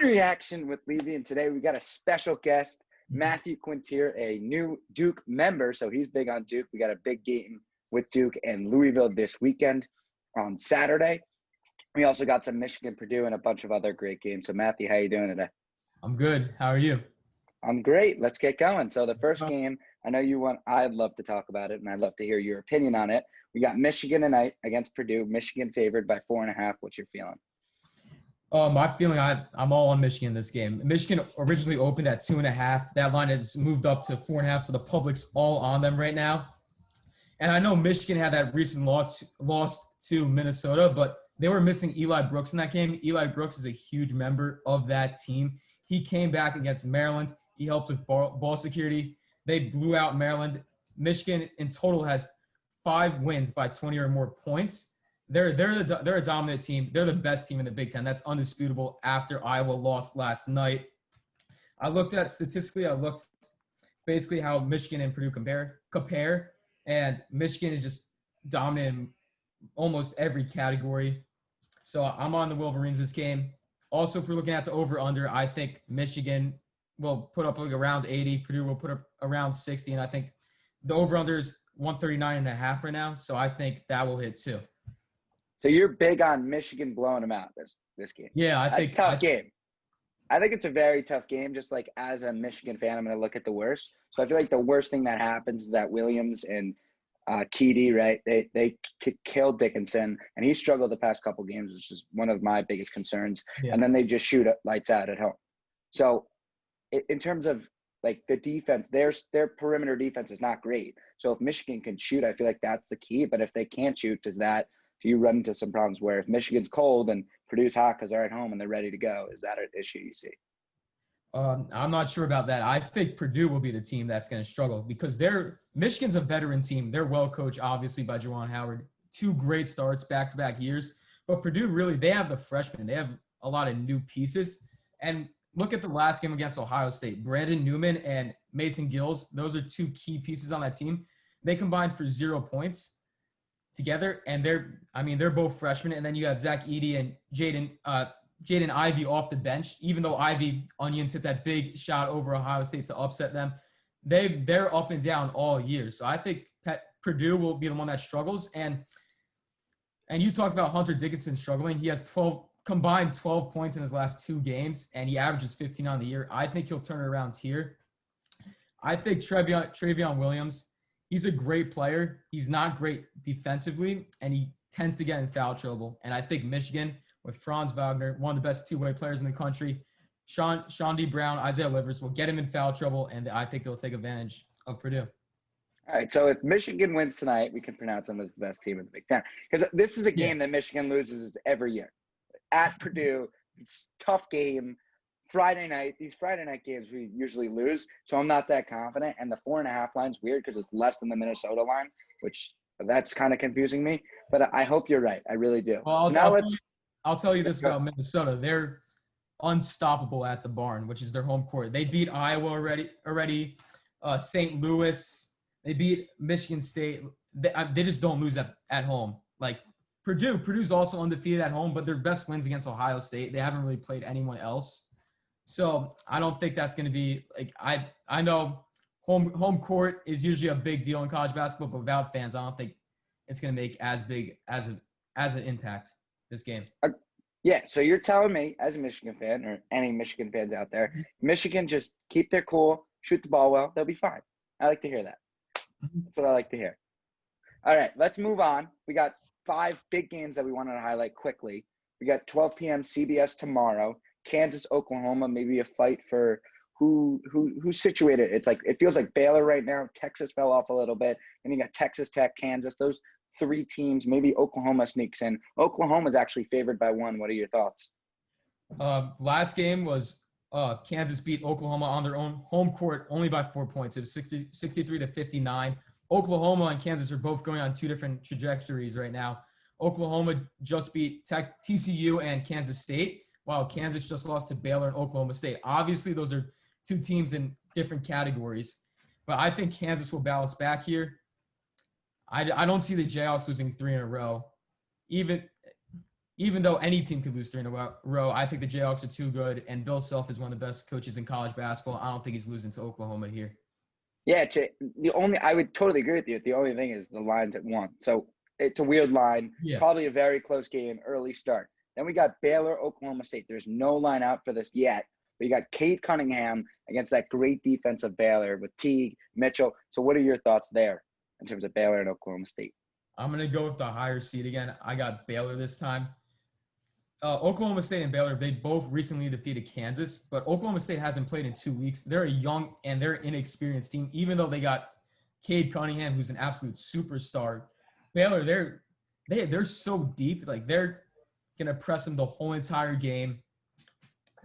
Reaction with Levy, and today we got a special guest, Matthew Quintiere, a new Duke member, so he's big on Duke. We got a big game with Duke and Louisville this weekend on Saturday. We also got some Michigan Purdue and a bunch of other great games. So Matthew, how you doing today? I'm good. How are you? I'm great. Let's get going. So the first game, I know you want. I'd love to talk about it, and I'd love to hear your opinion on it. We got Michigan tonight against Purdue. Michigan favored by 4.5. What's your feeling? My feeling, I'm all on Michigan this game. Michigan originally opened at 2.5. That line has moved up to 4.5, so the public's all on them right now. And I know Michigan had that recent loss to Minnesota, but they were missing Eli Brooks in that game. Eli Brooks is a huge member of that team. He came back against Maryland. He helped with ball security. They blew out Maryland. Michigan in total has 5 wins by 20 or more points. They're a dominant team. They're the best team in the Big Ten. That's undisputable after Iowa lost last night. I looked basically how Michigan and Purdue compare, and Michigan is just dominant in almost every category. So I'm on the Wolverines this game. Also, if we're looking at the over-under, I think Michigan will put up like around 80. Purdue will put up around 60, and I think the over-under is 139.5 right now. So I think that will hit too. So you're big on Michigan blowing them out this game. Yeah, That's a tough game. I think it's a very tough game. Just like as a Michigan fan, I'm going to look at the worst. So I feel like the worst thing that happens is that Williams and Keedy, right? They killed Dickinson, and he struggled the past couple games, which is one of my biggest concerns. Yeah. And then they just shoot lights out at home. So in terms of like the defense, their perimeter defense is not great. So if Michigan can shoot, I feel like that's the key. But if they can't shoot, do you run into some problems where if Michigan's cold and Purdue's hot because they're at home and they're ready to go? Is that an issue you see? I'm not sure about that. I think Purdue will be the team that's going to struggle because Michigan's a veteran team. They're well coached, obviously, by Juwan Howard. 2 great starts back-to-back years. But Purdue really, they have the freshmen. They have a lot of new pieces. And look at the last game against Ohio State. Brandon Newman and Mason Gills, those are 2 key pieces on that team. They combined for 0 points together, and they're both freshmen. And then you have Zach Edey and Jaden Ivey off the bench. Even though Onions hit that big shot over Ohio State to upset them, they're up and down all year. So I think Purdue will be the one that struggles. And you talk about Hunter Dickinson struggling. He has combined 12 points in his last 2 games, and he averages 15 on the year. I think he'll turn it around here. I think Travion Williams, he's a great player. He's not great defensively, and he tends to get in foul trouble. And I think Michigan, with Franz Wagner, one of the best 2-way players in the country, Sean D. Brown, Isaiah Livers, will get him in foul trouble, and I think they'll take advantage of Purdue. All right, so if Michigan wins tonight, we can pronounce them as the best team in the Big Ten. Because this is a game that Michigan loses every year. At Purdue, it's a tough game. These Friday night games we usually lose, so I'm not that confident. And the 4.5 line's weird because it's less than the Minnesota line, which that's kind of confusing me. But I hope you're right. I really do. Well, I'll tell you this about Minnesota. They're unstoppable at the Barn, which is their home court. They beat Iowa already. St. Louis. They beat Michigan State. They just don't lose at home. Like Purdue's also undefeated at home, but their best wins against Ohio State. They haven't really played anyone else. So I don't think that's going to be like I know home court is usually a big deal in college basketball, but without fans, I don't think it's going to make as big as an impact this game. Yeah, so you're telling me as a Michigan fan or any Michigan fans out there, Michigan just keep their cool, shoot the ball well, they'll be fine. I like to hear that. That's what I like to hear. All right, let's move on. We got 5 big games that we wanted to highlight quickly. We got 12 p.m. CBS tomorrow. Kansas, Oklahoma, maybe a fight for who's situated. It's like it feels like Baylor right now. Texas fell off a little bit. Then you got Texas Tech, Kansas. Those 3 teams. Maybe Oklahoma sneaks in. Oklahoma's actually favored by 1. What are your thoughts? Last game was Kansas beat Oklahoma on their own home court only by 4 points. It was 63-59. Oklahoma and Kansas are both going on 2 different trajectories right now. Oklahoma just beat TCU and Kansas State, while Kansas just lost to Baylor and Oklahoma State. Obviously, those are 2 teams in different categories, but I think Kansas will bounce back here. I don't see the Jayhawks losing 3 in a row. Even even though any team could lose 3 in a row, I think the Jayhawks are too good, and Bill Self is one of the best coaches in college basketball. I don't think he's losing to Oklahoma here. Yeah, I would totally agree with you. The only thing is the line's at 1. So it's a weird line, Yeah. probably a very close game, early start. Then we got Baylor, Oklahoma State. There's no line out for this yet. But you got Cade Cunningham against that great defense of Baylor with Teague, Mitchell. So what are your thoughts there in terms of Baylor and Oklahoma State? I'm going to go with the higher seed again. I got Baylor this time. Oklahoma State and Baylor, they both recently defeated Kansas, but Oklahoma State hasn't played in 2 weeks. They're a young and they're inexperienced team, even though they got Cade Cunningham, who's an absolute superstar. Baylor, they're so deep, like they're gonna press them the whole entire game.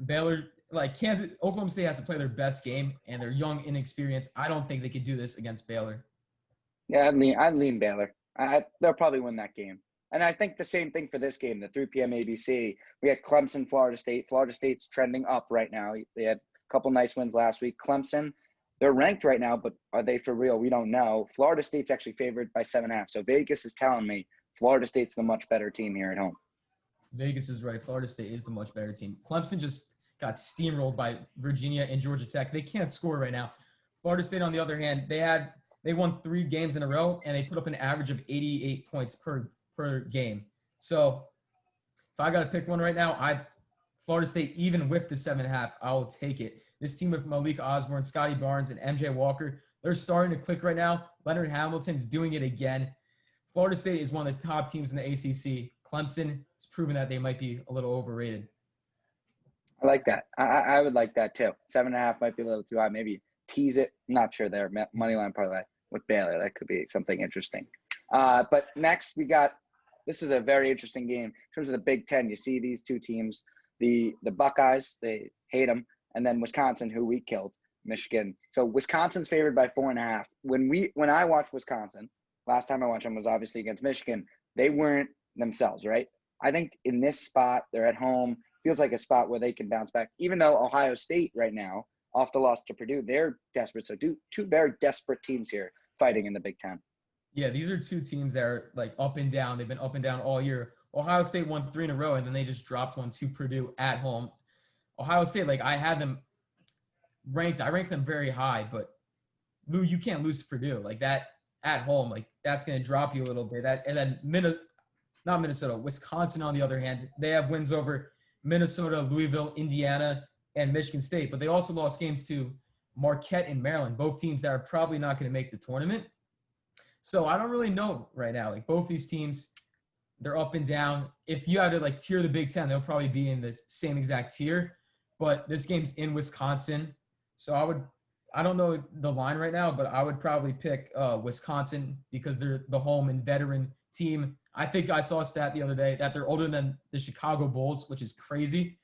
Baylor, like Kansas, Oklahoma State has to play their best game, and they're young, inexperienced. I don't think they could do this against Baylor. Yeah, I'd lean Baylor. They'll probably win that game. And I think the same thing for this game, the 3 p.m. ABC. We had Clemson, Florida State. Florida State's trending up right now. They had a couple nice wins last week. Clemson, they're ranked right now, but are they for real? We don't know. Florida State's actually favored by 7.5. So Vegas is telling me Florida State's the much better team here at home. Vegas is right. Florida State is the much better team. Clemson just got steamrolled by Virginia and Georgia Tech. They can't score right now. Florida State, on the other hand, they won 3 games in a row, and they put up an average of 88 points per game. So if I got to pick one right now, Florida State, even with the 7.5, I will take it. This team with Malik Osborne, Scotty Barnes, and MJ Walker, they're starting to click right now. Leonard Hamilton's doing it again. Florida State is one of the top teams in the ACC. Clemson has proven that they might be a little overrated. I like that. I would like that too. 7.5 might be a little too high. Maybe tease it. Not sure there. Moneyline parlay with Baylor. That could be something interesting. But next this is a very interesting game in terms of the Big Ten. You see these two teams, the Buckeyes, they hate them, and then Wisconsin, who we killed, Michigan. So Wisconsin's favored by 4.5. When I watched Wisconsin, last time I watched them was obviously against Michigan. They weren't themselves, right? I think in this spot, they're at home. Feels like a spot where they can bounce back. Even though Ohio State right now, off the loss to Purdue, they're desperate. So two very desperate teams here fighting in the Big Ten. Yeah, these are two teams that are like up and down. They've been up and down all year. Ohio State won 3 in a row, and then they just dropped one to Purdue at home. Ohio State, like I had them ranked. I ranked them very high, but Lou, you can't lose to Purdue like that at home. Like that's going to drop you a little bit. And then Wisconsin, on the other hand, they have wins over Minnesota, Louisville, Indiana, and Michigan State, but they also lost games to Marquette and Maryland, both teams that are probably not going to make the tournament. So I don't really know right now. Like both these teams, they're up and down. If you had to like tier the Big Ten, they'll probably be in the same exact tier. But this game's in Wisconsin, so I don't know the line right now, but I would probably pick Wisconsin because they're the home and veteran team. I think I saw a stat the other day that they're older than the Chicago Bulls, which is crazy.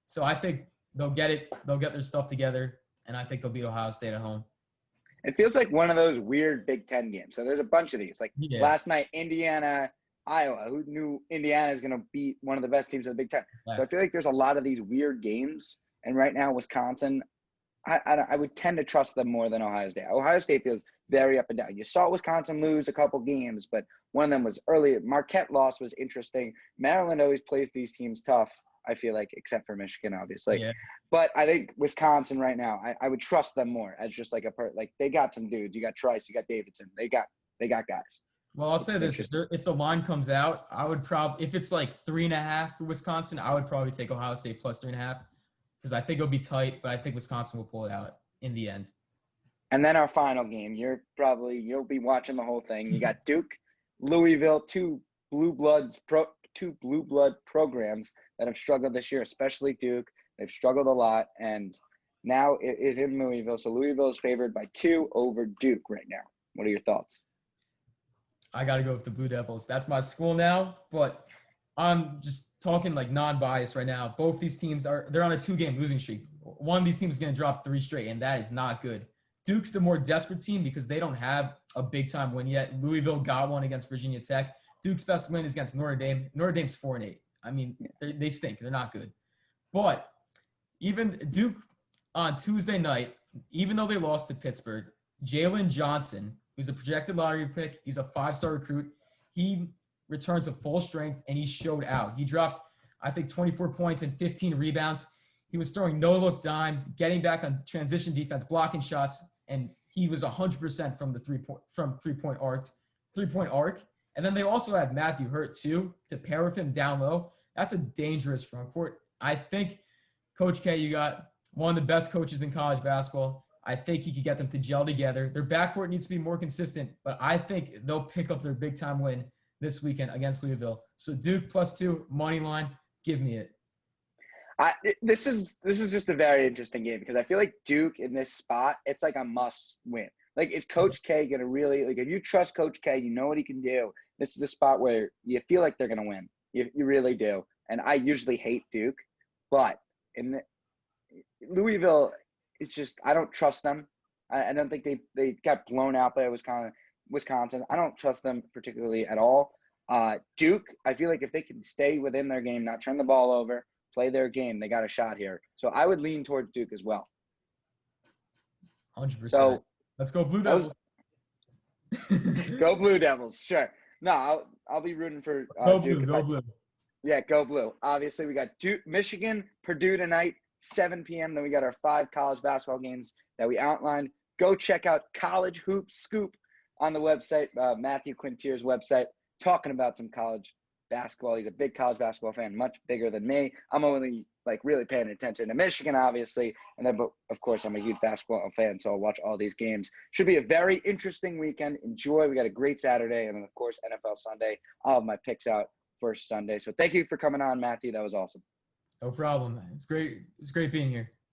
So I think they'll get it. They'll get their stuff together, and I think they'll beat Ohio State at home. It feels like one of those weird Big Ten games. So there's a bunch of these. Like last night, Indiana, Iowa. Who knew Indiana is going to beat one of the best teams in the Big Ten? Yeah. So I feel like there's a lot of these weird games. And right now, Wisconsin, I would tend to trust them more than Ohio State. Ohio State feels very up and down. You saw Wisconsin lose a couple games, but one of them was early. Marquette loss was interesting. Maryland always plays these teams tough, I feel like, except for Michigan, obviously. Yeah. But I think Wisconsin right now, I would trust them more as just like they got some dudes. You got Trice, you got Davidson. They got guys. Well, I'll say this: if the line comes out, I would probably, if it's like 3.5 for Wisconsin, I would probably take Ohio State plus 3.5 because I think it'll be tight, but I think Wisconsin will pull it out in the end. And then our final game, you'll be watching the whole thing. You got Duke, Louisville, two blue blood programs that have struggled this year, especially Duke. They've struggled a lot, and now it is in Louisville. So Louisville is favored by 2 over Duke right now. What are your thoughts? I got to go with the Blue Devils. That's my school now, but I'm just talking like non-biased right now. Both these teams they're on a 2-game losing streak. One of these teams is going to drop 3 straight, and that is not good. Duke's the more desperate team because they don't have a big-time win yet. Louisville got one against Virginia Tech. Duke's best win is against Notre Dame. Notre Dame's 4-8. I mean, they stink. They're not good. But even Duke on Tuesday night, even though they lost to Pittsburgh, Jalen Johnson, who's a projected lottery pick, he's a 5-star recruit. He returned to full strength, and he showed out. He dropped, I think, 24 points and 15 rebounds. He was throwing no-look dimes, getting back on transition defense, blocking shots, and he was 100% from the three-point arc. And then they also had Matthew Hurt too to pair with him down low. That's a dangerous front court. I think, Coach K, you got one of the best coaches in college basketball. I think he could get them to gel together. Their backcourt needs to be more consistent, but I think they'll pick up their big-time win this weekend against Louisville. So Duke +2, money line, give me it. This is just a very interesting game because I feel like Duke in this spot, it's like a must win. Like, is Coach K going to really, like, if you trust Coach K, you know what he can do. This is a spot where you feel like they're going to win. You really do. And I usually hate Duke, but in Louisville, it's just, I don't trust them. I don't think they got blown out by Wisconsin. I don't trust them particularly at all. Duke, I feel like if they can stay within their game, not turn the ball over, play their game, they got a shot here. So I would lean towards Duke as well. 100%. So let's go Blue Devils. Go Blue Devils, sure. No, I'll be rooting for go Duke. Blue, go Blue. Yeah, go Blue. Obviously, we got Duke, Michigan, Purdue tonight, 7 p.m. Then we got our 5 college basketball games that we outlined. Go check out College Hoop Scoop on the website, Matthew Quintiere's website, talking about some college basketball. He's a big college basketball fan, much bigger than me. I'm only really paying attention to Michigan, obviously, and then, but of course, I'm a huge basketball fan, so I'll watch all these games. Should be a very interesting weekend. Enjoy. We got a great Saturday, and then of course NFL Sunday. I'll have my picks out first Sunday. So thank you for coming on, Matthew. That was awesome. No problem. It's great. It's great being here.